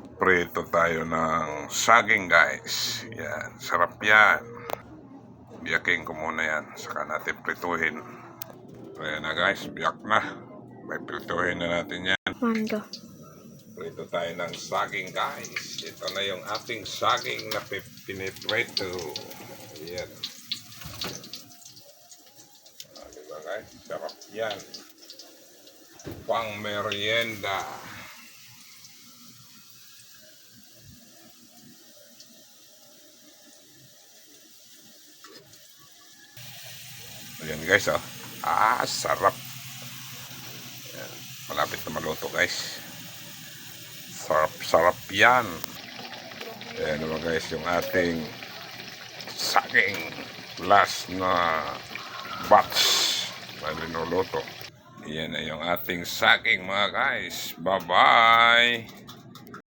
magprito tayo ng saging guys. Yan, sarap yan. Biyakin ko muna yan, saka natin prituhin. Ayan na guys, biyak na. May prituhin na natin yan. Mando. Prito tayo ng saging guys. Ito na yung ating saging na piniprito. Ayan. Diba guys, sarap yan. Pang merienda. Ayan guys, oh. Sarap. Ayan. Malapit na maluto guys. Sarap yan. Ayan naman guys, yung ating saging last na batch na linuluto. Ayan na yung ating saging mga guys. Bye-bye!